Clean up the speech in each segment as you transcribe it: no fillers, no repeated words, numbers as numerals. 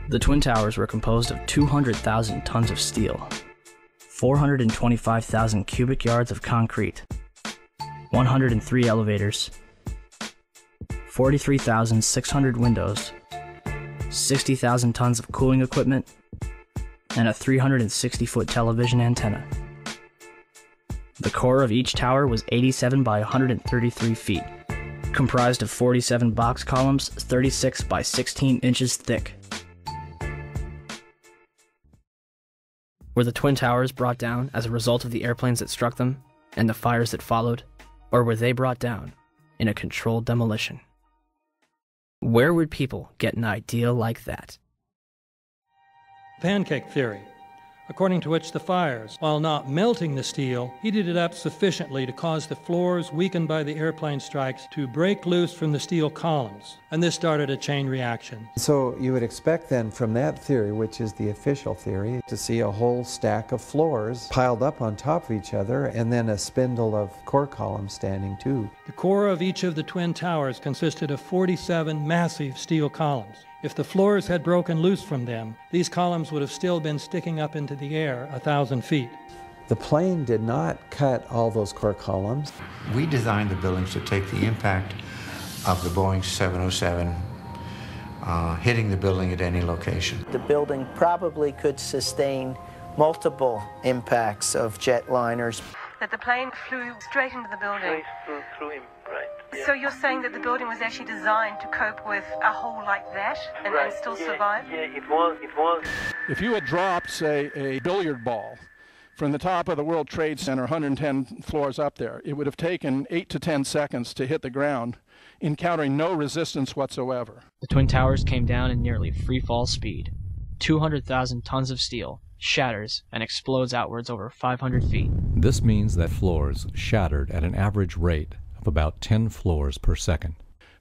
The Twin Towers were composed of 200,000 tons of steel, 425,000 cubic yards of concrete, 103 elevators, 43,600 windows, 60,000 tons of cooling equipment, and a 360-foot television antenna. The core of each tower was 87 by 133 feet, comprised of 47 box columns 36 by 16 inches thick. Were the Twin Towers brought down as a result of the airplanes that struck them and the fires that followed, or were they brought down in a controlled demolition? Where would people get an idea like that? Pancake theory, according to which the fires, while not melting the steel, heated it up sufficiently to cause the floors weakened by the airplane strikes to break loose from the steel columns, and this started a chain reaction. So you would expect then from that theory, which is the official theory, to see a whole stack of floors piled up on top of each other and then a spindle of core columns standing too. The core of each of the Twin Towers consisted of 47 massive steel columns. If the floors had broken loose from them, these columns would have still been sticking up into the air 1,000 feet. The plane did not cut all those core columns. We designed the buildings to take the impact of the Boeing 707 hitting the building at any location. The building probably could sustain multiple impacts of jetliners. That the plane flew straight into the building. Through him, right. Yeah. So you're saying that the building was actually designed to cope with a hole like that and still survive? Yeah, it was. If you had dropped, say, a billiard ball from the top of the World Trade Center, 110 floors up there, it would have taken 8 to 10 seconds to hit the ground, encountering no resistance whatsoever. The Twin Towers came down in nearly free-fall speed. 200,000 tons of steel shatters and explodes outwards over 500 feet. This means that floors shattered at an average rate of about 10 floors per second.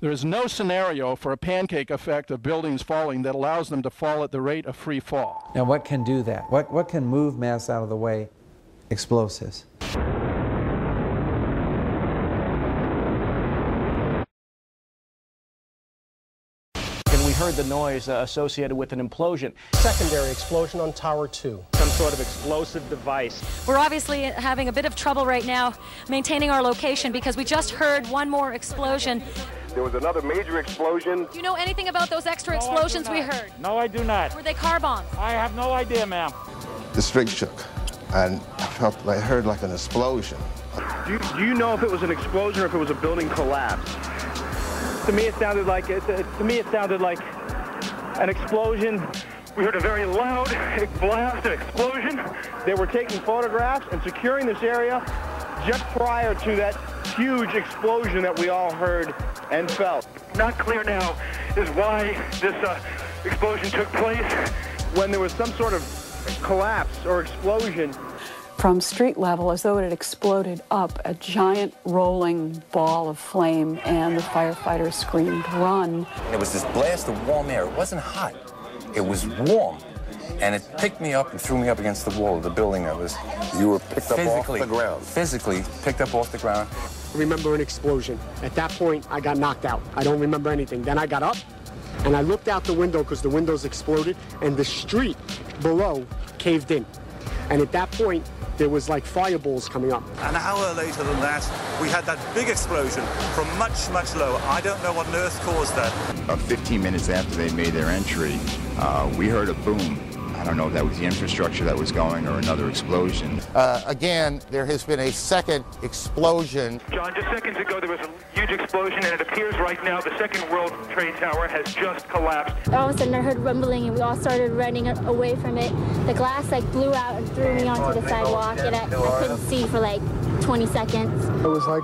There is no scenario for a pancake effect of buildings falling that allows them to fall at the rate of free fall. Now what can do that? What can move mass out of the way? Explosives. Heard the noise associated with an implosion. Secondary explosion on Tower 2. Some sort of explosive device. We're obviously having a bit of trouble right now maintaining our location because we just heard one more explosion. There was another major explosion. Do you know anything about those extra explosions we heard? No, I do not. Were they car bombs? I have no idea, ma'am. The string shook, and I heard like an explosion. Do you know if it was an explosion or if it was a building collapse? To me, it sounded like an explosion. We heard a very loud blast, an explosion. They were taking photographs and securing this area just prior to that huge explosion that we all heard and felt. Not clear now is why this explosion took place. When there was some sort of collapse or explosion, from street level, as though it had exploded up, a giant rolling ball of flame, and the firefighters screamed, "Run!" It was this blast of warm air. It wasn't hot. It was warm. And it picked me up and threw me up against the wall of the building that was... You were picked up off the ground? Physically picked up off the ground. I remember an explosion. At that point, I got knocked out. I don't remember anything. Then I got up, and I looked out the window because the windows exploded, and the street below caved in. And at that point, there was like fireballs coming up. An hour later than that, we had that big explosion from much, much lower. I don't know what on earth caused that. About 15 minutes after they made their entry, we heard a boom. I don't know if that was the infrastructure that was going or another explosion. Again, there has been a second explosion. John, just seconds ago there was a huge explosion, and it appears right now the second World Trade Tower has just collapsed. All of a sudden I heard rumbling, and we all started running away from it. The glass blew out and threw me onto the sidewalk, and I couldn't see for 20 seconds. It was like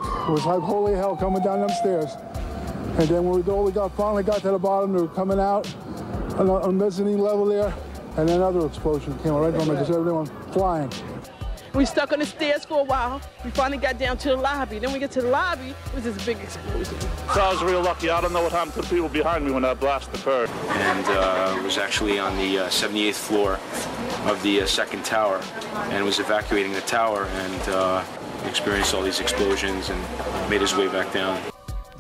holy hell coming down them stairs. And then when we finally got to the bottom, they were coming out on the mezzanine level there. And another explosion came right from it, just everyone flying. We stuck on the stairs for a while. We finally got down to the lobby. Then we get to the lobby, it was this big explosion. So I was real lucky. I don't know what happened to the people behind me when that blast occurred. And was actually on the 78th floor of the second tower and was evacuating the tower and experienced all these explosions and made his way back down.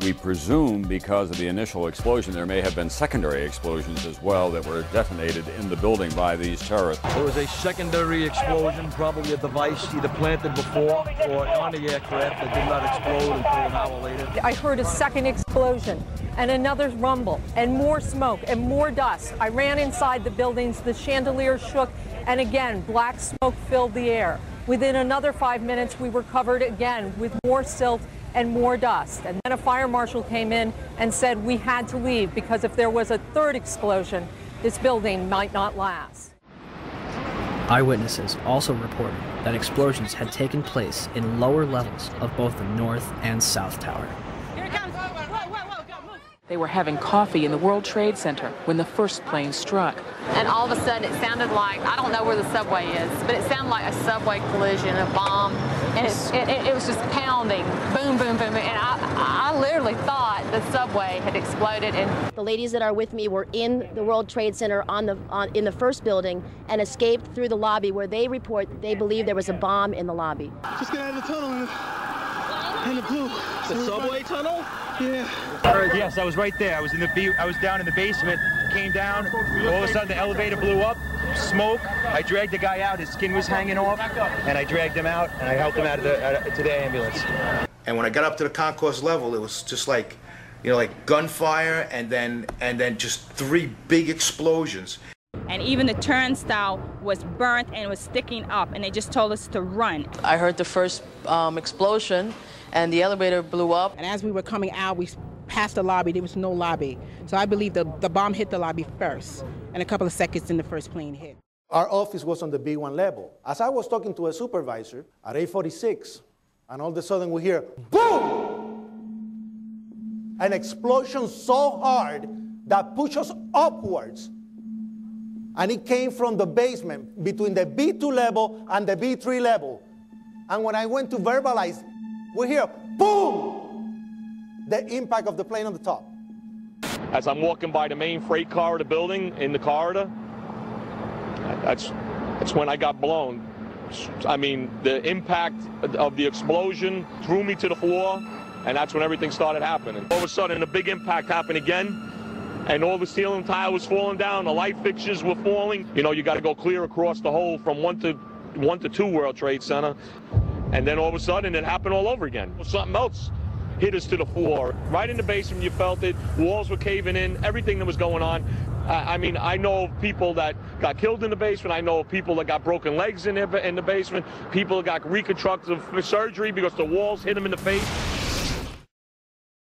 We presume because of the initial explosion there may have been secondary explosions as well that were detonated in the building by these terrorists. There was a secondary explosion, probably a device either planted before or on the aircraft that did not explode until an hour later. I heard a second explosion and another rumble and more smoke and more dust. I ran inside the buildings, the chandeliers shook, and again, black smoke filled the air. Within another 5 minutes, we were covered again with more silt and more dust. And then a fire marshal came in and said we had to leave because if there was a third explosion, this building might not last. Eyewitnesses also reported that explosions had taken place in lower levels of both the North and South Tower. They were having coffee in the World Trade Center when the first plane struck. And all of a sudden it sounded like, I don't know where the subway is, but it sounded like a subway collision, a bomb, and it was just pounding, boom, boom, boom, and I literally thought the subway had exploded. And the ladies that are with me were in the World Trade Center in the first building and escaped through the lobby where they report they believe there was a bomb in the lobby. Just get out of the tunnel and the blue. The subway tunnel? Yeah. Yes, I was right there. I was down in the basement, came down, all of a sudden the elevator blew up, smoke. I dragged the guy out, his skin was hanging off, and I dragged him out, and I helped him out to the ambulance. And when I got up to the concourse level, it was just like, like gunfire, and then just 3 big explosions. And even the turnstile was burnt and was sticking up, and they just told us to run. I heard the first explosion, and the elevator blew up. And as we were coming out, we passed the lobby. There was no lobby. So I believe the bomb hit the lobby first, and a couple of seconds then the first plane hit. Our office was on the B1 level. As I was talking to a supervisor at 8:46, and all of a sudden we hear, boom! An explosion so hard that pushed us upwards. And it came from the basement between the B2 level and the B3 level. And when I went to verbalize, we hear, boom! The impact of the plane on the top. As I'm walking by the main freight corridor building in the corridor, that's when I got blown. I mean, the impact of the explosion threw me to the floor, and that's when everything started happening. All of a sudden, a big impact happened again, and all the ceiling tile was falling down, the light fixtures were falling. You know, you got to go clear across the whole from 1 to 2 World Trade Center, and then all of a sudden it happened all over again. Something else hit us to the floor. Right in the basement, you felt it. Walls were caving in, everything that was going on. I mean, I know of people that got killed in the basement. I know of people that got broken legs in the basement. People that got reconstructive surgery because the walls hit them in the face.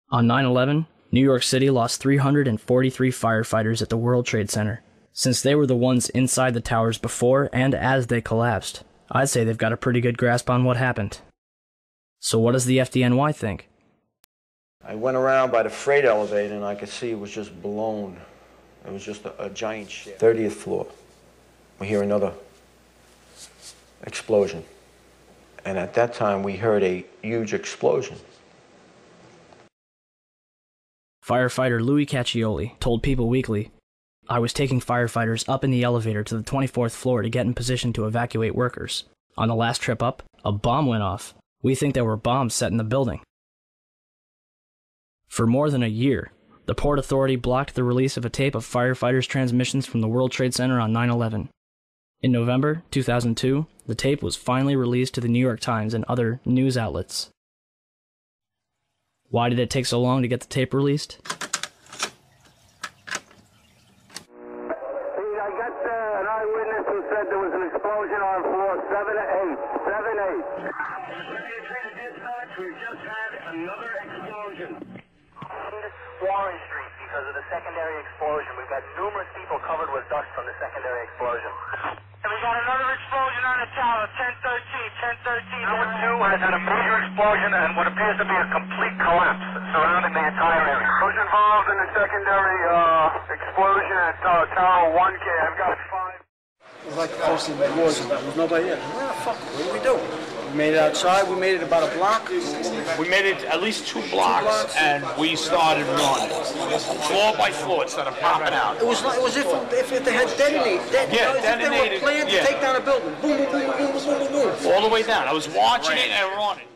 On 9/11, New York City lost 343 firefighters at the World Trade Center. Since they were the ones inside the towers before and as they collapsed, I'd say they've got a pretty good grasp on what happened. So what does the FDNY think? I went around by the freight elevator and I could see it was just blown. It was just a giant shit. 30th floor. We hear another explosion. And at that time we heard a huge explosion. Firefighter Louis Caccioli told People Weekly, "I was taking firefighters up in the elevator to the 24th floor to get in position to evacuate workers. On the last trip up, a bomb went off. We think there were bombs set in the building." For more than a year, the Port Authority blocked the release of a tape of firefighters' transmissions from the World Trade Center on 9/11. In November 2002, the tape was finally released to the New York Times and other news outlets. Why did it take so long to get the tape released? I got an eyewitness who said there was an explosion on floor 7-8. 7-8. We just had another explosion. Warren Street because of the secondary explosion. We've got numerous people covered with dust from the secondary explosion. And we got another explosion on the tower, 1013. 1013. Number 2 has had a major explosion and what appears to be a complete collapse surrounding the entire area. Who's involved in the secondary explosion at Tower 1K? I've got 5. It was like the first thing it was. There was nobody there. Where the fuck? What did we do? We made it outside. We made it about a block. We made it at least 2 blocks, and we started running floor by floor instead of popping out. It was if they had detonated. Detonated. They were planned to take down a building. Boom, boom, boom, boom, boom, boom, boom. All the way down. I was watching it and running.